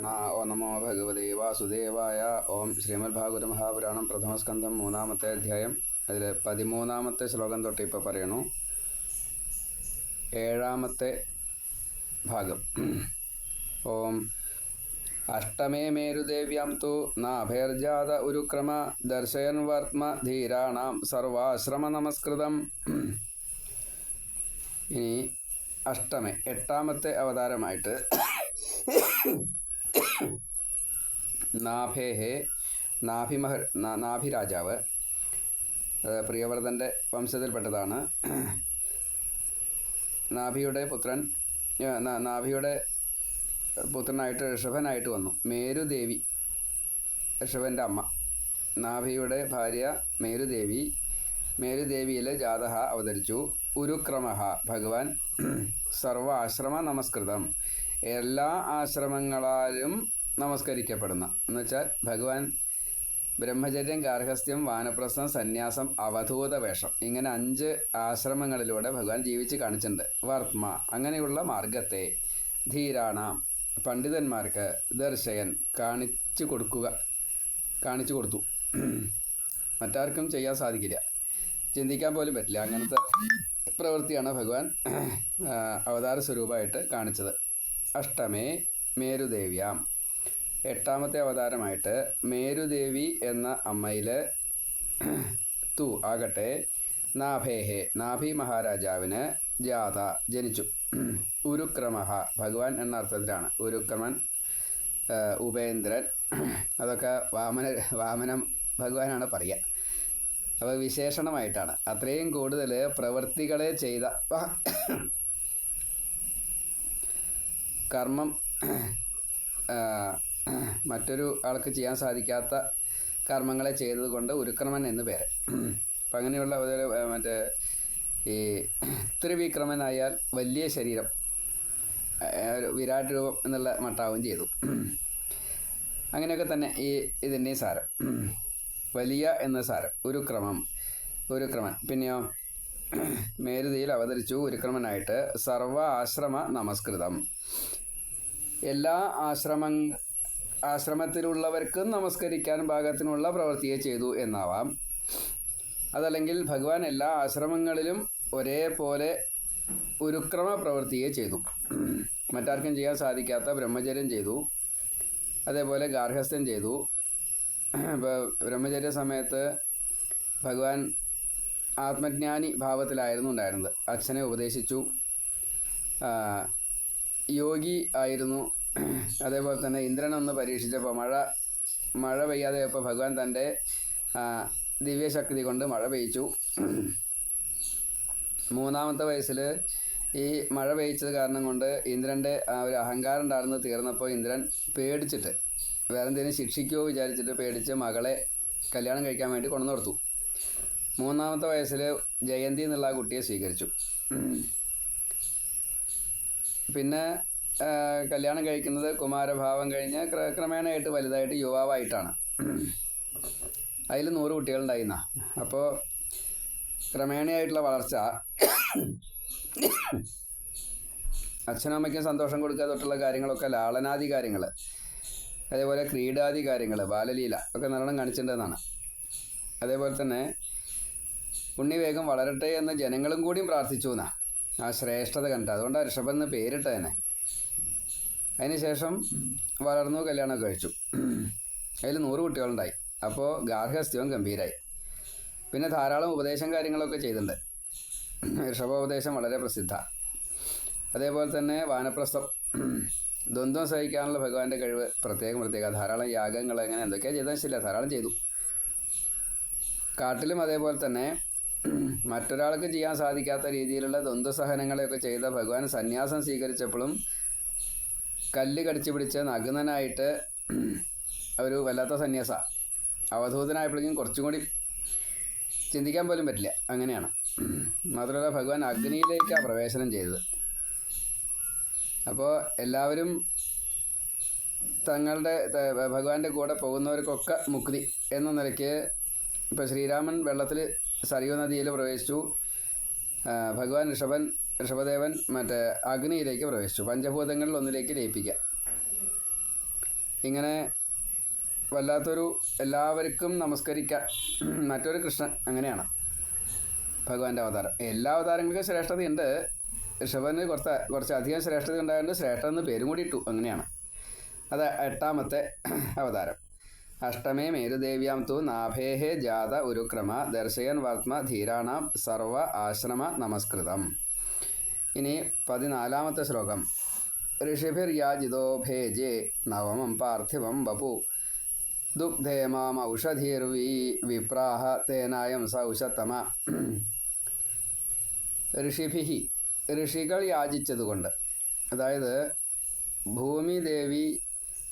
ഓം നമോ ഭഗവതേ വാസുദേവായ. ഓം ശ്രീമദ് ഭാഗവത മഹാപുരാണം പ്രഥമസ്കന്ധം 3-ാമത്തെ അധ്യായം. അതിൽ 13-ാമത്തെ ശ്ലോകം തൊട്ട് ഇപ്പോൾ പറയണു. 7-ാമത്തെ ഭാഗം. ഓം അഷ്ടമേ മേരുദേവ്യാം തു നാഭേർജാത ഉരുക്രമ ദർശയൻ വർമ്മ ധീരാണാം സർവാശ്രമ നമസ്കൃതം. ഇനി അഷ്ടമേ 8-ാമത്തെ അവതാരമായിട്ട് നാഭി രാജാവ്, പ്രിയവ്രതൻ്റെ വംശത്തിൽപ്പെട്ടതാണ്. നാഭിയുടെ പുത്രനായിട്ട് ഋഷഭനായിട്ട് വന്നു. മേരുദേവി, ഋഷഭൻ്റെ അമ്മ. നാഭിയുടെ ഭാര്യ മേരുദേവിയിൽ ജാതഹ അവതരിച്ചു. ഉരുക്രമഃ ഭഗവാൻ സർവ ആശ്രമ നമസ്കൃതം, എല്ലാ ആശ്രമങ്ങളാലും നമസ്കരിക്കപ്പെടുന്ന, എന്നുവെച്ചാൽ ഭഗവാൻ ബ്രഹ്മചര്യം, ഗാർഹസ്ഥ്യം, വാനപ്രസ്ഥം, സന്യാസം, അവധൂത വേഷം, ഇങ്ങനെ 5 ആശ്രമങ്ങളിലൂടെ ഭഗവാൻ ജീവിച്ച് കാണിച്ചിട്ടുണ്ട്. വർമ്മ, അങ്ങനെയുള്ള മാർഗത്തെ ധീരാണാം, പണ്ഡിതന്മാർക്ക്, ദർശയൻ, കാണിച്ചു കൊടുത്തു. മറ്റാർക്കും ചെയ്യാൻ സാധിക്കില്ല, ചിന്തിക്കാൻ പോലും പറ്റില്ല. അങ്ങനത്തെ പ്രവൃത്തിയാണ് ഭഗവാൻ അവതാര സ്വരൂപമായിട്ട് കാണിച്ചത്. അഷ്ടമേ മേരുദേവ്യാം, 8-ാമത്തെ അവതാരമായിട്ട് മേരുദേവി എന്ന അമ്മയിൽ തു ആകട്ടെ നാഭേഹെ, നാഭി മഹാരാജാവിന് ജാത ജനിച്ചു. ഉരുക്രമഃ ഭഗവാൻ എന്ന അർത്ഥത്തിലാണ്. ഉരുക്രമൻ, ഉപേന്ദ്രൻ, അതൊക്കെ വാമനം ഭഗവാനാണ് പറയുക. അപ്പോൾ വിശേഷണമായിട്ടാണ്. അത്രയും കൂടുതൽ പ്രവൃത്തികളെ ചെയ്ത കർമ്മം മറ്റൊരു ആൾക്ക് ചെയ്യാൻ സാധിക്കാത്ത കർമ്മങ്ങളെ ചെയ്തതുകൊണ്ട് ഉരുക്രമൻ എന്ന് പേര്. അപ്പം അങ്ങനെയുള്ള മറ്റേ ഈ ത്രിവിക്രമനായാൽ വലിയ ശരീരം, വിരാട് രൂപം എന്നുള്ള മട്ടാവും ചെയ്തു. അങ്ങനെയൊക്കെ തന്നെ ഇതിൻ്റെ സാരം, വലിയ എന്ന സാരം. ഉരുക്രമൻ. പിന്നെയോ മേരുതിയിൽ അവതരിച്ചു ഉരുക്രമനായിട്ട്. സർവ ആശ്രമ നമസ്കൃതം, എല്ലാ ആശ്രമത്തിലുള്ളവർക്കും നമസ്കരിക്കാൻ പാകത്തിനുള്ള പ്രവൃത്തിയെ ചെയ്തു എന്നാവാം. അതല്ലെങ്കിൽ ഭഗവാൻ എല്ലാ ആശ്രമങ്ങളിലും ഒരേപോലെ ഉരുക്രമ പ്രവൃത്തിയെ ചെയ്തു. മറ്റാർക്കും ചെയ്യാൻ സാധിക്കാത്ത ബ്രഹ്മചര്യം ചെയ്തു, അതേപോലെ ഗാർഹസ്ഥ്യം ചെയ്തു. ഇപ്പോൾ ബ്രഹ്മചര്യ സമയത്ത് ഭഗവാൻ ആത്മജ്ഞാനി ഭാവത്തിലായിരുന്നു ഉണ്ടായിരുന്നത്. അച്ഛനെ ഉപദേശിച്ചു. യോഗി ആയിരുന്നു. അതേപോലെ തന്നെ ഇന്ദ്രനൊന്ന് പരീക്ഷിച്ചപ്പോൾ മഴ പെയ്യാതെയപ്പോൾ ഭഗവാൻ തൻ്റെ ദിവ്യശക്തി കൊണ്ട് മഴ പെയ്ച്ചു. 3-ാമത്തെ വയസ്സിൽ ഈ മഴ പെയ്ച്ചത് കാരണം കൊണ്ട് ഇന്ദ്രൻ്റെ ഒരു അഹങ്കാരം ഉണ്ടായിരുന്നു തീർന്നപ്പോൾ ഇന്ദ്രൻ പേടിച്ചിട്ട്, വേറെ എന്തെങ്കിലും ശിക്ഷിക്കുമോ വിചാരിച്ചിട്ട് പേടിച്ച് മകളെ കല്യാണം കഴിക്കാൻ വേണ്ടി കൊണ്ടു കൊടുത്തു. 3-ാമത്തെ വയസ്സിൽ ജയന്തി എന്നുള്ള ആ കുട്ടിയെ സ്വീകരിച്ചു. പിന്നെ കല്യാണം കഴിക്കുന്നത് കുമാരഭാവം കഴിഞ്ഞ് ക്രമേണയായിട്ട് വലുതായിട്ട് യുവാവായിട്ടാണ്. അതിൽ 100 കുട്ടികളുണ്ടായിരുന്ന. അപ്പോൾ ക്രമേണയായിട്ടുള്ള വളർച്ച, അച്ഛനും അമ്മയ്ക്കും സന്തോഷം കൊടുക്കുക തൊട്ടുള്ള കാര്യങ്ങളൊക്കെ, ലാളനാദി കാര്യങ്ങൾ, അതേപോലെ ക്രീഡാദി കാര്യങ്ങൾ, ബാലലീല ഒക്കെ നല്ലോണം കാണിച്ചിട്ടുണ്ടെന്നാണ്. അതേപോലെ തന്നെ ഉണ്ണി വേഗം വളരട്ടെ എന്ന് ജനങ്ങളും കൂടിയും പ്രാർത്ഥിച്ചു എന്നാണ് ആ ശ്രേഷ്ഠത കണ്ടത്. അതുകൊണ്ടാണ് ഋഷഭൻ എന്ന് പേരിട്ട തന്നെ. അതിനുശേഷം വളർന്നു, കല്യാണമൊക്കെ കഴിച്ചു. അതിൽ 100 കുട്ടികളുണ്ടായി. അപ്പോൾ ഗാർഹസ്ഥ്യവും ഗംഭീരമായി. പിന്നെ ധാരാളം ഉപദേശം കാര്യങ്ങളൊക്കെ ചെയ്തിട്ടുണ്ട്. ഋഷഭോപദേശം വളരെ പ്രസിദ്ധ. അതേപോലെ തന്നെ വാനപ്രസ്ഥം, ദ്വന്ദ്വം സഹിക്കാനുള്ള ഭഗവാന്റെ കഴിവ് പ്രത്യേകം. ധാരാളം യാഗങ്ങൾ, അങ്ങനെ എന്തൊക്കെയാണ് ചെയ്താൽ ശരിയില്ല, ധാരാളം ചെയ്തു. കാട്ടിലും അതേപോലെ തന്നെ മറ്റൊരാൾക്ക് ചെയ്യാൻ സാധിക്കാത്ത രീതിയിലുള്ള ദ്വന്ദ്വസഹനങ്ങളെയൊക്കെ ചെയ്ത ഭഗവാൻ സന്യാസം സ്വീകരിച്ചപ്പോഴും കല്ല് കടിച്ചു പിടിച്ച് നഗ്നനായിട്ട് ഒരു വല്ലാത്ത സന്യാസ. അവധൂതനായപ്പോഴേക്കും കുറച്ചും കൂടി ചിന്തിക്കാൻ പോലും പറ്റില്ല, അങ്ങനെയാണ്. മാത്രമല്ല ഭഗവാൻ അഗ്നിയിലേക്കാണ് പ്രവേശനം ചെയ്തത്. അപ്പോൾ എല്ലാവരും ഭഗവാന്റെ കൂടെ പോകുന്നവർക്കൊക്കെ മുക്തി എന്ന നിലയ്ക്ക് ഇപ്പോൾ ശ്രീരാമൻ വെള്ളത്തിൽ സരയൂ നദിയിൽ പ്രവേശിച്ചു. ഭഗവാൻ ഋഷഭദേവൻ അഗ്നിയിലേക്ക് പ്രവേശിച്ചു. പഞ്ചഭൂതങ്ങളിൽ ഒന്നിലേക്ക് ലയിപ്പിക്കുക. ഇങ്ങനെ വല്ലാത്തൊരു എല്ലാവർക്കും നമസ്കരിക്കാൻ മറ്റൊരു കൃഷ്ണൻ. അങ്ങനെയാണ് ഭഗവാന്റെ അവതാരം. എല്ലാ അവതാരങ്ങൾക്കും ശ്രേഷ്ഠതയുണ്ട്. ഋഷഭന് കുറച്ചധികം ശ്രേഷ്ഠത ഉണ്ടായതുകൊണ്ട് ശ്രേഷ്ഠ എന്ന് പേരും കൂടി ഇട്ടു. അങ്ങനെയാണ്. അത് 8ാമത്തെ അവതാരം. അഷ്ടമേ മേരുദേവ്യാം തു നാഭേഹ ജാത ഉരുക്രമ ദർശയൻ വർമ്മ ധീരാണാം സർവ ആശ്രമ നമസ്കൃതം. ഇനി 14ാമത്തെ ശ്ലോകം. ഋഷിഭിർയാജിതോ ഭേജേ നവമം പാർത്ഥിവം വപു ദുഗ്ധേ മാം വിപ്രാഹ തേനായം സൗഷത്തമ. ഋഷികൾ യാചിച്ചതുകൊണ്ട്, അതായത് ഭൂമിദേവി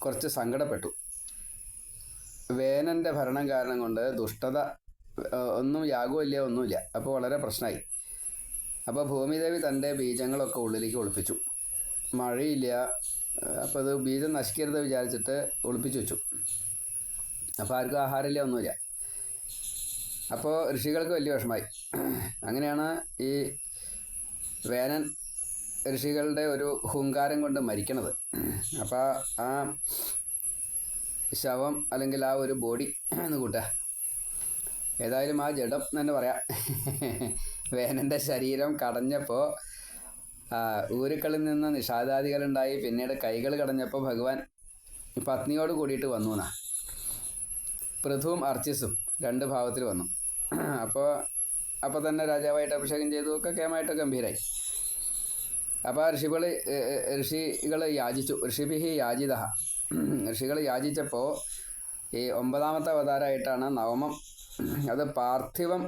കുറച്ച് സങ്കടപ്പെട്ടു. വേനൻ്റെ ഭരണം കാരണം കൊണ്ട് ദുഷ്ടത, ഒന്നും യാഗമില്ല, ഒന്നുമില്ല. അപ്പോൾ വളരെ പ്രശ്നമായി. അപ്പോൾ ഭൂമിദേവി തൻ്റെ ബീജങ്ങളൊക്കെ ഉള്ളിലേക്ക് ഒളിപ്പിച്ചു. മഴയില്ല, അപ്പോൾ അത് ബീജം നശിക്കരുത് വിചാരിച്ചിട്ട് ഒളിപ്പിച്ചു വെച്ചു. അപ്പോൾ ആർക്കും ആഹാരമില്ല, ഒന്നുമില്ല. അപ്പോൾ ഋഷികൾക്ക് വലിയ വിഷമായി. അങ്ങനെയാണ് ഈ വേനൻ ഋഷികളുടെ ഒരു ഹുങ്കാരം കൊണ്ട് മരിക്കണത്. അപ്പോൾ ആ ശവം അല്ലെങ്കിൽ ആ ഒരു ബോഡി എന്ന് കൂട്ടുക, ഏതായാലും ആ ജഡം തന്നെ പറയാം, വേനൻ്റെ ശരീരം കടഞ്ഞപ്പോൾ ഊരുക്കളിൽ നിന്ന് നിഷാദാദികളുണ്ടായി. പിന്നീട് കൈകൾ കടഞ്ഞപ്പോൾ ഭഗവാൻ പത്നിയോട് കൂടിയിട്ട് വന്നു എന്നാ. പൃഥുവും അർച്ചിസും 2 ഭാവത്തിൽ വന്നു. അപ്പോൾ തന്നെ രാജാവായിട്ട് അഭിഷേകം ചെയ്തു, ഒക്കെ കേമായിട്ട് ഗംഭീരായി. അപ്പോൾ ഋഷികൾ യാചിച്ചു. ഋഷിഭിഹി യാചിത. ഋഷികൾ യാചിച്ചപ്പോൾ ഈ 9ാമത്തെ അവതാരമായിട്ടാണ് നവമം. അത് പാർത്ഥിവം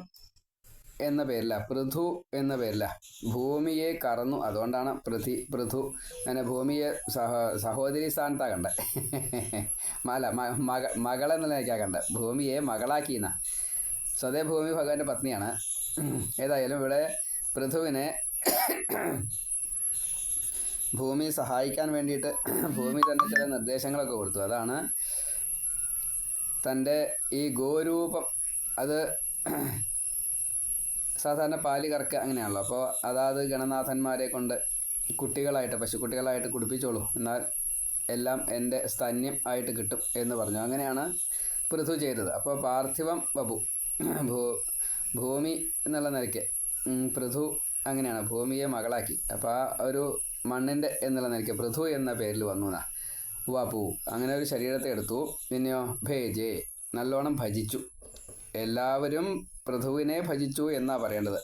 എന്ന പേരില്ല, പൃഥു എന്ന പേരില്ല. ഭൂമിയെ കറന്നു, അതുകൊണ്ടാണ് പൃഥു. അങ്ങനെ ഭൂമിയെ സഹോദരി സ്ഥാനത്താണ് കണ്ടത്. മകളെന്നതിനേക്കാണ് കണ്ടത്. ഭൂമിയെ മകളാക്കിയെന്ന. സ്വതേ ഭൂമി ഭഗവാന്റെ പത്നിയാണ്. ഏതായാലും ഇവിടെ പൃഥുവിനെ ഭൂമി സഹായിക്കാൻ വേണ്ടിയിട്ട് ഭൂമി തന്നെ ചില നിർദ്ദേശങ്ങളൊക്കെ കൊടുത്തു. അതാണ് തൻ്റെ ഈ ഗോരൂപം. അത് സാധാരണ പാല് കറക്കുക അങ്ങനെയാണല്ലോ. അപ്പോൾ അതാത് ഗണനാഥന്മാരെ കൊണ്ട് കുട്ടികളായിട്ട്, പശുക്കുട്ടികളായിട്ട് കുടിപ്പിച്ചോളൂ, എന്നാൽ എല്ലാം എൻ്റെ സ്തന്യം ആയിട്ട് കിട്ടും എന്ന് പറഞ്ഞു. അങ്ങനെയാണ് പൃഥു ചെയ്തത്. അപ്പോൾ പാർത്ഥിവം വപു, ഭൂമി എന്നുള്ള നിലയ്ക്ക് പൃഥു അങ്ങനെയാണ് ഭൂമിയെ മകളാക്കി. അപ്പോൾ ആ ഒരു മണ്ണിൻ്റെ എന്നുള്ള നിലയ്ക്ക് പൃഥു എന്ന പേരിൽ വന്നു എന്നാ. വപു അങ്ങനെ ഒരു ശരീരത്തെ എടുത്തു. പിന്നെയോ ഭേജേ, നല്ലോണം ഭജിച്ചു. എല്ലാവരും പൃഥുവിനെ ഭജിച്ചു എന്നാണ് പറയേണ്ടത്.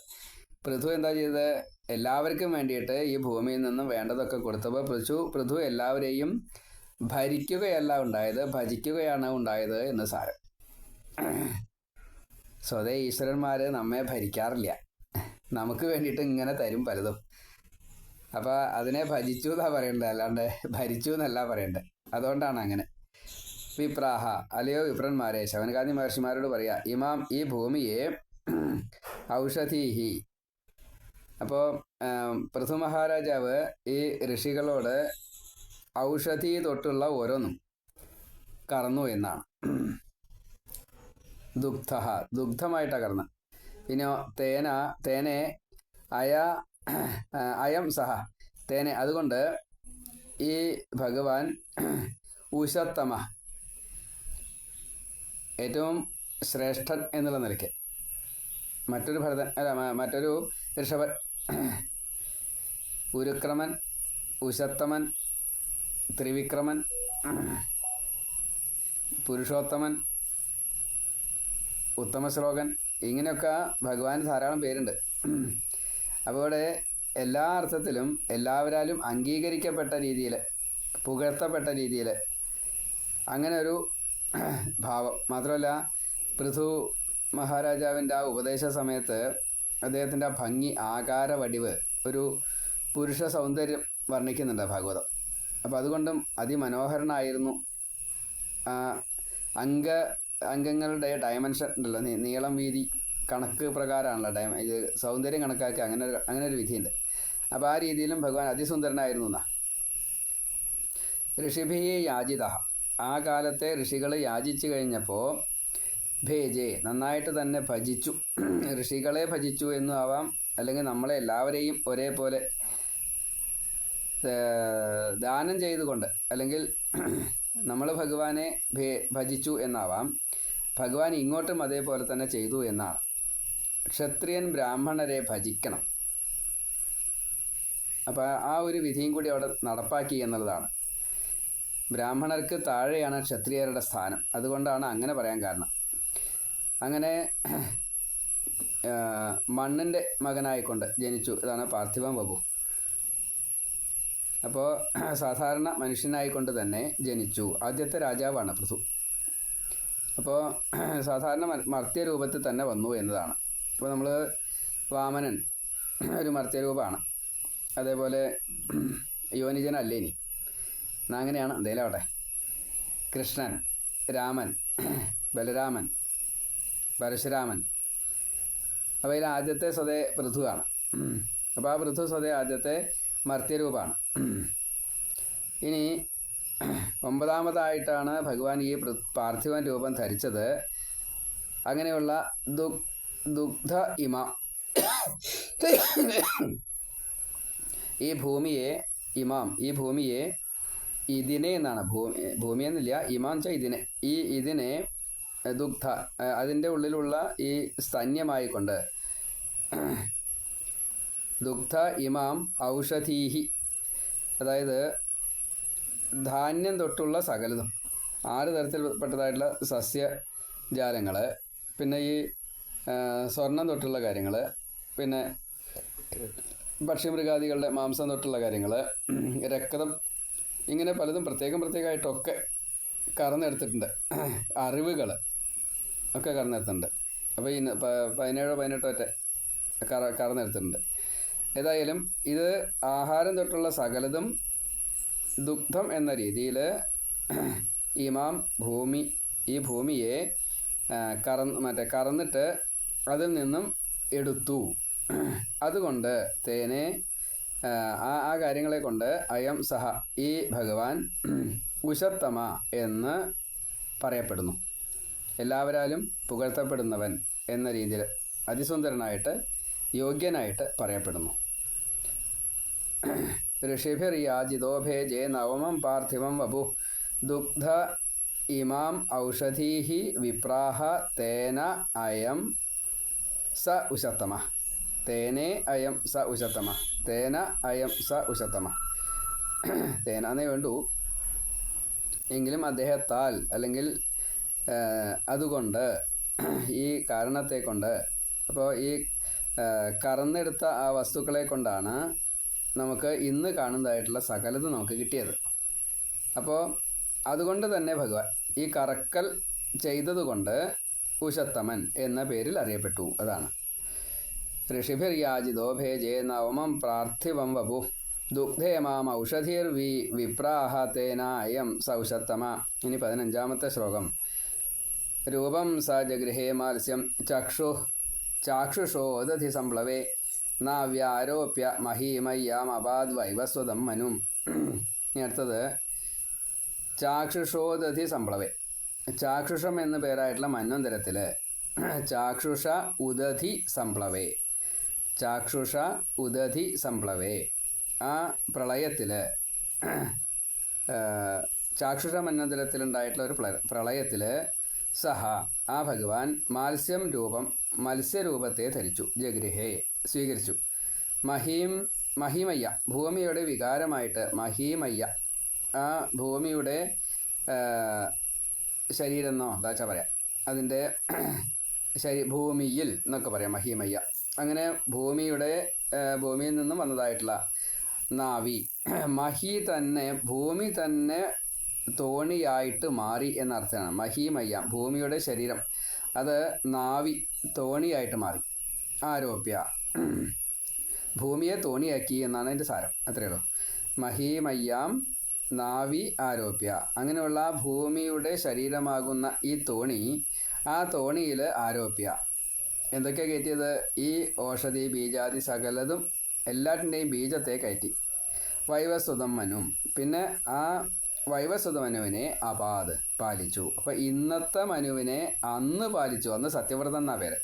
പൃഥു എന്താ ചെയ്തത്? എല്ലാവർക്കും വേണ്ടിയിട്ട് ഈ ഭൂമിയിൽ നിന്നും വേണ്ടതൊക്കെ കൊടുത്തപ്പോൾ പൃഥു എല്ലാവരെയും ഭരിക്കുകയല്ല ഉണ്ടായത്, ഭജിക്കുകയാണ് ഉണ്ടായത് എന്ന് സാരം. സ്വതേ ഈശ്വരന്മാർ നമ്മെ ഭരിക്കാറില്ല, നമുക്ക് വേണ്ടിയിട്ട് ഇങ്ങനെ തരും പലതും. അപ്പോൾ അതിനെ ഭജിച്ചു എന്നാണ് പറയേണ്ടത്, അല്ലാണ്ട് ഭരിച്ചു എന്നല്ല പറയേണ്ടത്. അതുകൊണ്ടാണ് അങ്ങനെ. വിപ്രാഹ, അല്ലയോ വിപ്രന്മാരെ, ശവനകാദി മഹർഷിമാരോട് പറയാ, ഇമാം ഈ ഭൂമിയെ ഔഷധീഹി. അപ്പോൾ പൃഥു മഹാരാജാവ് ഈ ഋഷികളോട് ഔഷധി തൊട്ടുള്ള ഓരോന്നും കറന്നു എന്നാണ്. ദുഗ്ധമായിട്ടാണ് കറന്ന്. പിന്നെ തേനെ അയം സഹ, തേനെ അതുകൊണ്ട് ഈ ഭഗവാൻ ഉഷത്തമ, ഏറ്റവും ശ്രേഷ്ഠൻ എന്നുള്ള നിലയ്ക്ക്. മറ്റൊരു ഋഷഭൻ, ഉരുക്രമൻ, ഉഷത്തമൻ, ത്രിവിക്രമൻ, പുരുഷോത്തമൻ, ഉത്തമശ്ലോകൻ, ഇങ്ങനെയൊക്കെ ഭഗവാൻ ധാരാളം പേരുണ്ട്. അപ്പോൾ ഇവിടെ എല്ലാ അർത്ഥത്തിലും എല്ലാവരാലും അംഗീകരിക്കപ്പെട്ട രീതിയിൽ, പുകഴ്ത്തപ്പെട്ട രീതിയിൽ അങ്ങനെ ഒരു ഭാവം. മാത്രമല്ല പൃഥു മഹാരാജാവിൻ്റെ ആ ഉപദേശ സമയത്ത് അദ്ദേഹത്തിൻ്റെ ആ ഭംഗി, ആകാര വടിവ്, ഒരു പുരുഷ സൗന്ദര്യം വർണ്ണിക്കുന്നുണ്ട് ഭാഗവതം. അപ്പോൾ അതുകൊണ്ടും അതിമനോഹരനായിരുന്നു. അംഗങ്ങളുടെ ഡയമെൻഷൻ ഉണ്ടല്ലോ, നീളം വീതി കണക്ക് പ്രകാരമാണല്ലോ ഇത് സൗന്ദര്യം കണക്കാക്കി അങ്ങനെ ഒരു വിധിയുണ്ട്. അപ്പോൾ ആ രീതിയിലും ഭഗവാൻ അതിസുന്ദരനായിരുന്നു എന്നാ. ഋഷിഭി യാചിത, ആ കാലത്തെ ഋഷികൾ യാചിച്ചു കഴിഞ്ഞപ്പോൾ ഭേജെ, നന്നായിട്ട് തന്നെ ഭജിച്ചു. ഋഷികളെ ഭജിച്ചു എന്നും ആവാം, അല്ലെങ്കിൽ നമ്മളെ എല്ലാവരെയും ഒരേപോലെ ദാനം ചെയ്തുകൊണ്ട്, അല്ലെങ്കിൽ നമ്മൾ ഭഗവാനെ ഭജിച്ചു എന്നാവാം, ഭഗവാൻ ഇങ്ങോട്ടും അതേപോലെ തന്നെ ചെയ്തു എന്നാണ്. ക്ഷത്രിയൻ ബ്രാഹ്മണരെ ഭജിക്കണം. അപ്പോൾ ആ ഒരു വിധിയും കൂടി അവിടെ നടപ്പാക്കി എന്നുള്ളതാണ്. ബ്രാഹ്മണർക്ക് താഴെയാണ് ക്ഷത്രിയരുടെ സ്ഥാനം. അതുകൊണ്ടാണ് അങ്ങനെ പറയാൻ കാരണം. അങ്ങനെ മണ്ണിൻ്റെ മകനായിക്കൊണ്ട് ജനിച്ചു. ഇതാണ് പാർത്ഥിവൻ വപു. അപ്പോൾ സാധാരണ മനുഷ്യനായിക്കൊണ്ട് തന്നെ ജനിച്ചു. ആദ്യത്തെ രാജാവാണ് പൃഥു. അപ്പോൾ സാധാരണ മർത്യരൂപത്തിൽ തന്നെ വന്നു എന്നതാണ്. ഇപ്പോൾ നമ്മൾ വാമനൻ ഒരു മർത്യരൂപമാണ്. അതേപോലെ യോനിജനല്ലേ ഇനി എന്നാൽ അങ്ങനെയാണ്. എന്തായാലും അവിടെ കൃഷ്ണൻ, രാമൻ, ബലരാമൻ, പരശുരാമൻ, അപ്പോൾ അതിൽ ആദ്യത്തെ സ്വതേ പൃഥുവാണ്. അപ്പോൾ ആ പൃഥു സ്വതേ ആദ്യത്തെ മർത്യരൂപമാണ്. ഇനി 9ാമതായിട്ടാണ് ഭഗവാൻ ഈ പാർത്ഥിവൻ രൂപം ധരിച്ചത്. അങ്ങനെയുള്ള ദുഗ്ധ ഇമ ഈ ഭൂമിയെ ഈ ഭൂമിയെ ഇതിനെ എന്നാണ്. ഭൂമി എന്നില്ല, ഇമാം വെച്ചാൽ ഇതിനെ ദുഗ്ധ അതിൻ്റെ ഉള്ളിലുള്ള ഈ സ്തന്യമായിക്കൊണ്ട് ദുഗ്ധ ഇമാം ഔഷധീഹി, അതായത് ധാന്യം തൊട്ടുള്ള സകലതും 6 തരത്തിൽപ്പെട്ടതായിട്ടുള്ള സസ്യജാലങ്ങൾ, പിന്നെ ഈ സ്വർണം തൊട്ടുള്ള കാര്യങ്ങൾ, പിന്നെ പക്ഷിമൃഗാദികളുടെ മാംസം തൊട്ടുള്ള കാര്യങ്ങൾ, രക്തം, ഇങ്ങനെ പലതും പ്രത്യേകമായിട്ടൊക്കെ കറന്നെടുത്തിട്ടുണ്ട്. അറിവുകൾ ഒക്കെ കറന്നെടുത്തിട്ടുണ്ട്. അപ്പോൾ 17-18 ഒറ്റ കറന്നെടുത്തിട്ടുണ്ട്. ഏതായാലും ഇത് ആഹാരം തൊട്ടുള്ള സകലതും ദുഗ്ധം എന്ന രീതിയിൽ ഇമാം ഈ ഭൂമിയെ കറന്നിട്ട് അതിൽ നിന്നും എടുത്തു. അതുകൊണ്ട് തേനെ ആ കാര്യങ്ങളെ കൊണ്ട് അയം സഹ ഈ ഭഗവാൻ ഉഷത്തമ എന്ന് പറയപ്പെടുന്നു. എല്ലാവരാലും പുകഴ്ത്തപ്പെടുന്നവൻ എന്ന രീതിയിൽ അതിസുന്ദരനായിട്ട് യോഗ്യനായിട്ട് പറയപ്പെടുന്നു. ഋഷിഭിർയാജിതോഭേജേ നവമം പാർത്ഥിവം വപു ദുഗ്ധ ഇമാം ഔഷധീഹി വിപ്രാഹ തേന അയം സ ഉഷത്തമ. തേനേ അയം സ ഉഷത്തമ. തേന അയം സ ഉഷത്തമ. തേനന്നേ വേണ്ടു, എങ്കിലും അദ്ദേഹത്താൽ അല്ലെങ്കിൽ അതുകൊണ്ട്, ഈ കാരണത്തെ കൊണ്ട്, അപ്പോൾ ഈ കറന്നെടുത്ത ആ വസ്തുക്കളെ കൊണ്ടാണ് നമുക്ക് ഇന്ന് കാണുന്നതായിട്ടുള്ള സകലതും നമുക്ക് കിട്ടിയത്. അപ്പോൾ അതുകൊണ്ട് തന്നെ ഭഗവാൻ ഈ കറക്കൽ ചെയ്തതുകൊണ്ട് ഉഷത്തമൻ എന്ന പേരിൽ അറിയപ്പെട്ടു. അതാണ് ഋഷിഭിർയാജിതോ ഭേജേ നവമം പാർത്ഥിവം വപു ദുഗ്ധേ മാം ഔഷധിർ വിപ്രാഹ തേന അയം സൗഷത്തമ. ഇനി 15ാമത്തെ ശ്ലോകം. രൂപം സ ജഗൃഹേ മാത്സ്യം ചാക്ഷുഷോദധി സംപ്ലവേ നാവ്യാരോപ്യ മഹീമയ്യാം അപാദ് വൈവസ്വതം മനും. ഇനി അടുത്തത് ചാക്ഷുഷോദധി സംപ്ലവേ. ചാക്ഷുഷം എന്ന പേരായിട്ടുള്ള മന്വന്തരത്തിൽ ചാക്ഷുഷ ഉദധി സംപ്ലവേ, ചാക്ഷുഷ ഉദധി സംപ്ലവേ, ആ പ്രളയത്തിൽ ചാക്ഷുഷ മന്വന്തരത്തിലുണ്ടായിട്ടുള്ള ഒരു പ്രളയത്തിൽ സഹ ആ ഭഗവാൻ മത്സ്യരൂപത്തെ ധരിച്ചു. ജഗൃഹേ സ്വീകരിച്ചു. മഹീമയ്യ ഭൂമിയുടെ വികാരമായിട്ട് മഹീമയ്യ, ആ ഭൂമിയുടെ ശരീരം എന്നോ എന്താ പറയാം, അതിൻ്റെ ഭൂമിയിൽ എന്നൊക്കെ പറയാം മഹീമയ്യ. അങ്ങനെ ഭൂമിയിൽ നിന്നും വന്നതായിട്ടുള്ള നാവി, ഭൂമി തന്നെ തോണിയായിട്ട് മാറി എന്നർത്ഥമാണ്. മഹീമയ്യ ഭൂമിയുടെ ശരീരം, അത് നാവി തോണിയായിട്ട് മാറി. ആരോപ്യ ഭൂമിയെ തോണിയാക്കി എന്നാണ് അതിൻ്റെ സാരം. അത്രയേ ഉള്ളൂ. മഹീമയ്യാം നാവി ആരോപ്യ. അങ്ങനെയുള്ള ഭൂമിയുടെ ശരീരമാകുന്ന ഈ തോണി, ആ തോണിയിൽ ആരോപ്യ എന്തൊക്കെയാണ് കയറ്റിയത്? ഈ ഓഷധി ബീജാദി സകലതും എല്ലാറ്റിൻ്റെയും ബീജത്തെ കയറ്റി. വൈവസ്വതം മനും, പിന്നെ ആ വൈവസ്വത മനുവിനെ അപാദ് പാലിച്ചു. അപ്പോൾ ഇന്നത്തെ മനുവിനെ അന്ന് പാലിച്ചു. അന്ന് സത്യവ്രതം എന്നാ പേര്.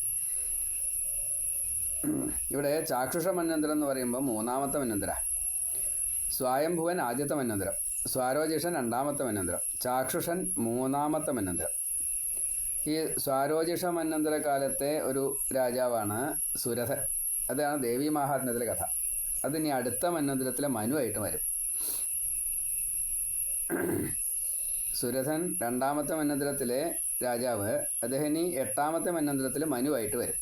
ഇവിടെ ചാക്ഷുഷ മന്വന്തരം എന്ന് പറയുമ്പോൾ 3ാമത്തെ മന്വന്തര, സ്വയംഭുവൻ ആദ്യത്തെ മന്വന്തരം. സ്വാരോജിഷൻ രണ്ടാമത്തെ മന്വന്തരം, ചാക്ഷുഷൻ മൂന്നാമത്തെ മന്വന്തരം. ഈ സ്വാരോജിഷ മന്വന്തര കാലത്തെ ഒരു രാജാവാണ് സുരഥൻ. അതാണ് ദേവീ മഹാത്മ്യത്തിലെ കഥ. അതിനി അടുത്ത മന്വന്തരത്തിലെ മനുവായിട്ട് വരും. സുരഥൻ രണ്ടാമത്തെ മന്വന്തരത്തിലെ രാജാവ്, അദ്ദേഹം ഇനി എട്ടാമത്തെ മന്വന്തരത്തിൽ മനുവായിട്ട് വരും.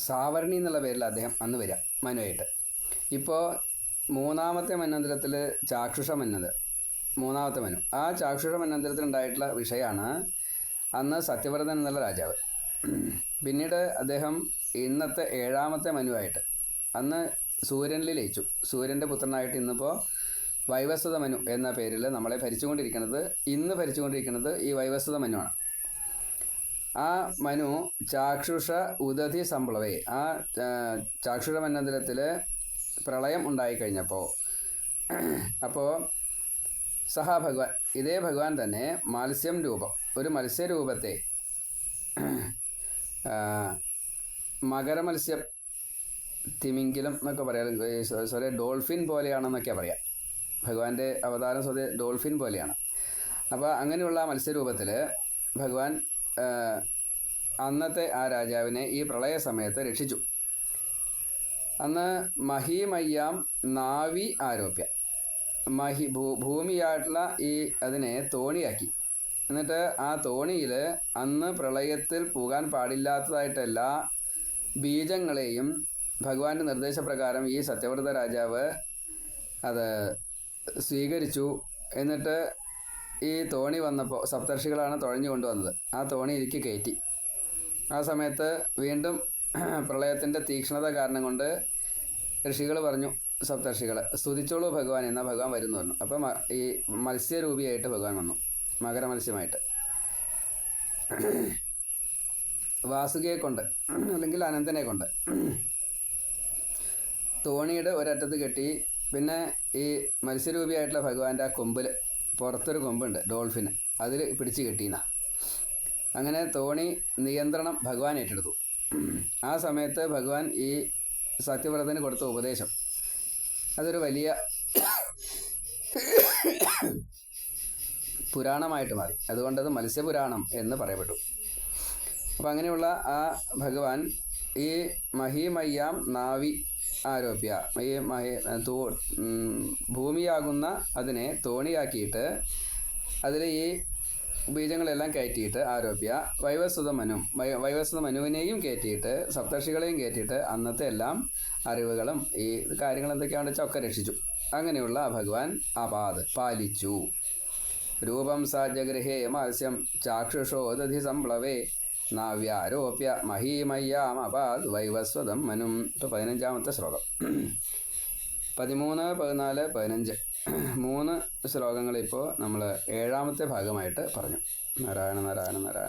സാവർണി എന്നുള്ള പേരിൽ അദ്ദേഹം അന്ന് വരിക മനുവായിട്ട്. ഇപ്പോൾ മൂന്നാമത്തെ മന്വന്തരത്തിൽ ചാക്ഷുഷ മന്വന്തരം, മൂന്നാമത്തെ മനു. ആ ചാക്ഷുഷ മന്വന്തരത്തിൽ ഉണ്ടായിട്ടുള്ള വിഷയമാണ് അന്ന് സത്യവ്രതൻ എന്നുള്ള രാജാവ്. പിന്നീട് അദ്ദേഹം ഇന്നത്തെ ഏഴാമത്തെ മനുവായിട്ട് അന്ന് സൂര്യനിൽ ലയിച്ചു. സൂര്യൻ്റെ പുത്രനായിട്ട് ഇന്നിപ്പോൾ വൈവസ്വത മനു എന്ന പേരിൽ നമ്മളെ ഇന്ന് ഭരിച്ചുകൊണ്ടിരിക്കുന്നത് ഈ വൈവസ്വത മനുവാണ്. ആ മനു ചാക്ഷുഷ ഉദധി സംപ്ലവേ, ആ ചാക്ഷുഷ മന്വന്തരത്തിൽ പ്രളയം ഉണ്ടായിക്കഴിഞ്ഞപ്പോൾ അപ്പോൾ ഭഗവാൻ, ഇതേ ഭഗവാൻ തന്നെ മത്സ്യം രൂപം, ഒരു മത്സ്യരൂപത്തെ മകരമത്സ്യം, തിമിംഗിലം എന്നൊക്കെ പറയാം, ഡോൾഫിൻ പോലെയാണെന്നൊക്കെ പറയാം. ഭഗവാന്റെ അവതാരം സ്വതേ ഡോൾഫിൻ പോലെയാണ്. അപ്പോൾ അങ്ങനെയുള്ള മത്സ്യരൂപത്തിൽ ഭഗവാൻ അന്നത്തെ ആ രാജാവിനെ ഈ പ്രളയ സമയത്ത് രക്ഷിച്ചു. അന്ന് മഹീമയ്യാം നാവി ആരോപ്യ, ഭൂമിയായിട്ടുള്ള അതിനെ തോണിയാക്കി. എന്നിട്ട് ആ തോണിയിൽ അന്ന് പ്രളയത്തിൽ പോകാൻ പാടില്ലാത്തതായിട്ടെല്ലാ ബീജങ്ങളെയും ഭഗവാന്റെ നിർദ്ദേശപ്രകാരം ഈ സത്യവ്രത രാജാവ് അത് സ്വീകരിച്ചു. എന്നിട്ട് ഈ തോണി വന്നപ്പോൾ സപ്തർഷികളാണ് തുഴഞ്ഞു കൊണ്ടുവന്നത്. ആ തോണിയിലേക്ക് കയറ്റി. ആ സമയത്ത് വീണ്ടും പ്രളയത്തിൻ്റെ തീക്ഷ്ണത കാരണം കൊണ്ട് ഋഷികൾ പറഞ്ഞു, സപ്തർഷികൾ സ്തുതിച്ചോളൂ ഭഗവാൻ, എന്നാൽ ഭഗവാൻ വരുന്നു പറഞ്ഞു. അപ്പം ഈ മത്സ്യരൂപിയായിട്ട് ഭഗവാൻ വന്നു, മകരമത്സ്യമായിട്ട്. വാസുകിയെ കൊണ്ട് അല്ലെങ്കിൽ അനന്തനെ കൊണ്ട് തോണിയുടെ ഒരറ്റത്ത് കെട്ടി. പിന്നെ ഈ മത്സ്യരൂപിയായിട്ടുള്ള ഭഗവാന്റെ ആ കൊമ്പിൽ പുറത്തൊരു കൊമ്പുണ്ട് ഡോൾഫിന്, അതിൽ പിടിച്ച് കെട്ടിയെന്ന. അങ്ങനെ തോണി നിയന്ത്രണം ഭഗവാൻ ഏറ്റെടുത്തു. ആ സമയത്ത് ഭഗവാൻ ഈ സത്യവ്രതന് കൊടുത്ത ഉപദേശം അതൊരു വലിയ പുരാണമായിട്ട് മാറി. അതുകൊണ്ടത് മത്സ്യപുരാണം എന്ന് പറയപ്പെട്ടു. അപ്പം അങ്ങനെയുള്ള ആ ഭഗവാൻ ഈ മഹീമയ്യാം നാവി ആരോപ്യ, ഈ ഭൂമിയാകുന്ന അതിനെ തോണിയാക്കിയിട്ട് അതിൽ ഈ ബീജങ്ങളെല്ലാം കയറ്റിയിട്ട് ആരോപ്യ വൈവസ്വത മനുവിനെയും കയറ്റിയിട്ട് സപ്തർഷികളെയും കയറ്റിയിട്ട് അന്നത്തെ എല്ലാം അറിവുകളും ഈ കാര്യങ്ങൾ എന്തൊക്കെയാണെന്ന് വെച്ചാൽ ഒക്കെ രക്ഷിച്ചു. അങ്ങനെയുള്ള ഭഗവാൻ അപാത് പാലിച്ചു. രൂപം സ ജഗൃഹേ മത്സ്യം ചാക്ഷുഷോദധി സംപ്ലവേ നാവ്യാരോപ്യ മഹീമയ്യാം അപാത് വൈവസ്വതം മനും. ഇപ്പോൾ 15ാമത്തെ ശ്ലോകം. 13, 14, 15 3 ശ്ലോകങ്ങളിപ്പോൾ നമ്മൾ 7ാമത്തെ ഭാഗമായിട്ട് പറഞ്ഞു. നാരായണ നാരായണ നാരായണ.